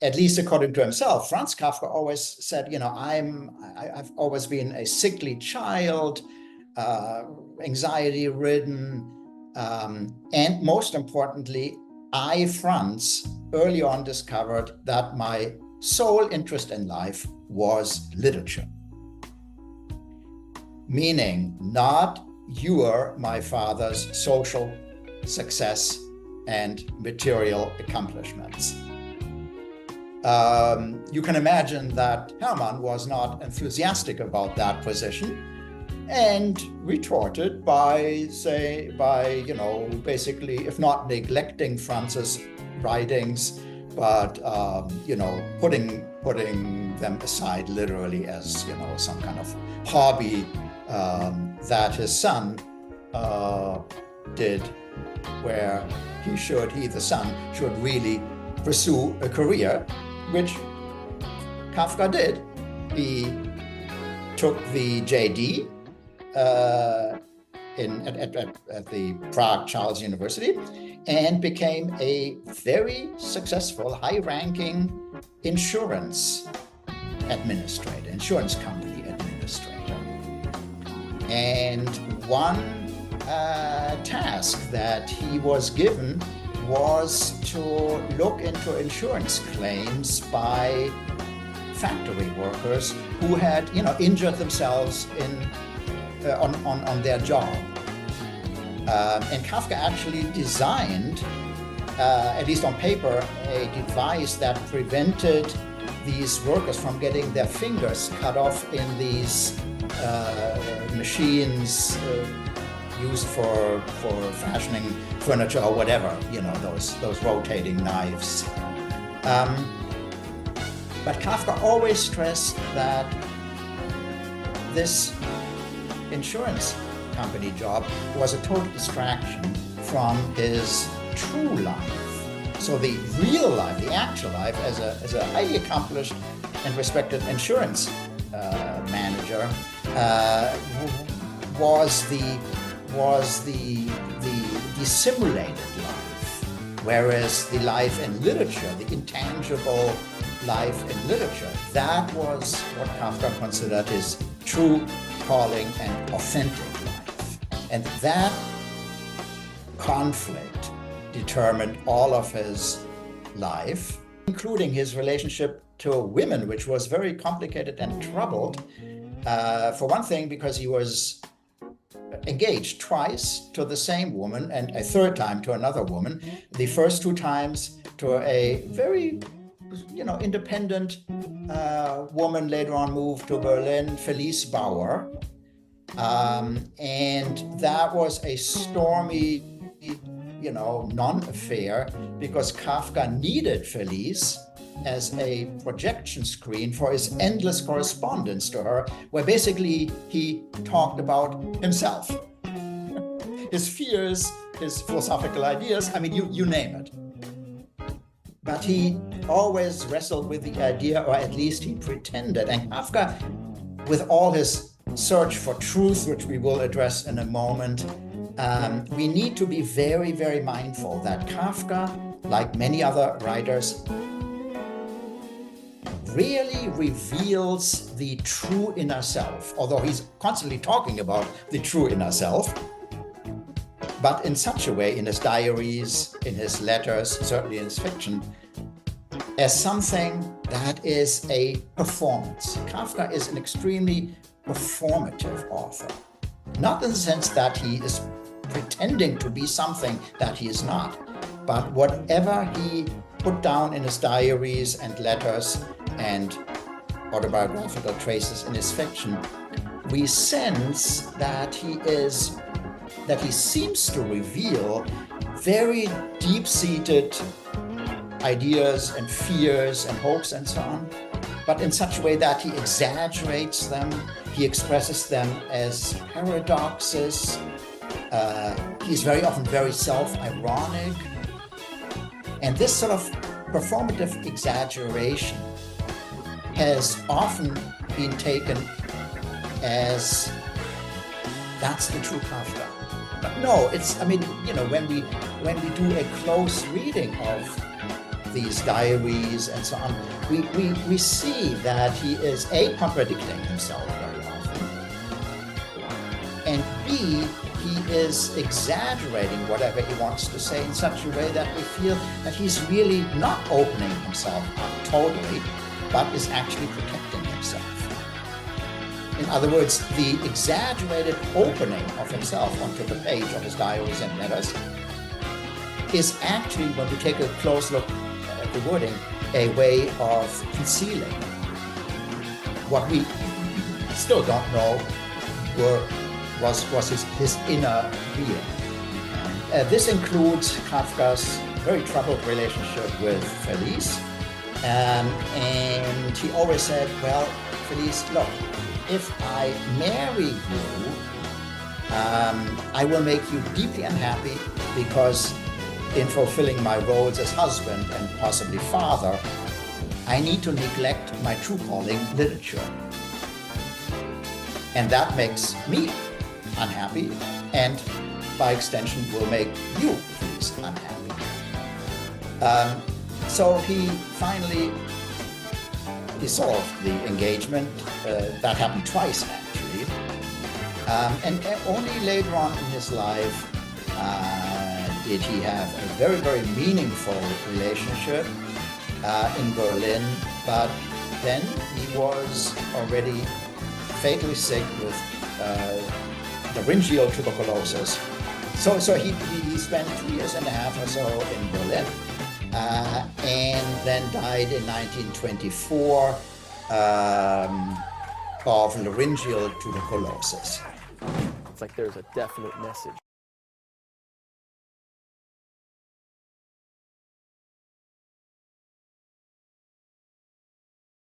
at least according to himself, Franz Kafka always said, I've always been a sickly child, anxiety-ridden, and most importantly, I, Franz, early on discovered that my sole interest in life was literature. Meaning not my father's social success and material accomplishments. You can imagine that Hermann was not enthusiastic about that position and retorted by basically, if not neglecting Franz's writings, but putting them aside literally as some kind of hobby that his son did, where the son should really pursue a career, which Kafka did. He took the JD at the Prague Charles University and became a very successful, high-ranking insurance company administrator. And one task that he was given was to look into insurance claims by factory workers who had, injured themselves on their job. And Kafka actually designed, at least on paper, a device that prevented these workers from getting their fingers cut off in these machines used for fashioning furniture or whatever, those rotating knives. But Kafka always stressed that this insurance company job was a total distraction from his true life. So the real life, the actual life, as a highly accomplished and respected insurance manager, was the simulated life, whereas the life in literature, the intangible life in literature, that was what Kafka considered his true calling and authentic life. And that conflict determined all of his life, including his relationship to women, which was very complicated and troubled. For one thing, because he was engaged twice to the same woman and a third time to another woman. The first two times to a very, independent woman, later on moved to Berlin, Felice Bauer. And that was a stormy, non-affair, because Kafka needed Felice as a projection screen for his endless correspondence to her, where basically he talked about himself, his fears, his philosophical ideas, you name it. But he always wrestled with the idea, or at least he pretended. And Kafka, with all his search for truth, which we will address in a moment, we need to be very, very mindful that Kafka, like many other writers, really reveals the true inner self, although he's constantly talking about the true inner self, but in such a way, in his diaries, in his letters, certainly in his fiction, as something that is a performance. Kafka is an extremely performative author, not in the sense that he is pretending to be something that he is not, but whatever he put down in his diaries and letters and autobiographical traces in his fiction, we sense that he seems to reveal very deep-seated ideas and fears and hopes and so on, but in such a way that he exaggerates them, he expresses them as paradoxes. He's very often very self-ironic. And this sort of performative exaggeration has often been taken as that's the true Kafka. But no, it's, when we do a close reading of these diaries and so on, we see that he is A, contradicting himself very often, and B, he is exaggerating whatever he wants to say in such a way that we feel that he's really not opening himself up totally, but is actually protecting himself. In other words, the exaggerated opening of himself onto the page of his diaries and letters is actually, when we take a close look at the wording, a way of concealing what we still don't know was his inner being. This includes Kafka's very troubled relationship with Felice. And he always said, well, Felice, look, if I marry you, I will make you deeply unhappy, because in fulfilling my roles as husband and possibly father, I need to neglect my true calling, literature. And that makes me unhappy, and by extension will make you, Felice, unhappy. So he finally dissolved the engagement. That happened twice, actually. And only later on in his life did he have a very, very meaningful relationship in Berlin. But then he was already fatally sick with laryngeal tuberculosis. So he spent 3.5 years or so in Berlin. And then died in 1924 of laryngeal tuberculosis. It's like there's a definite message.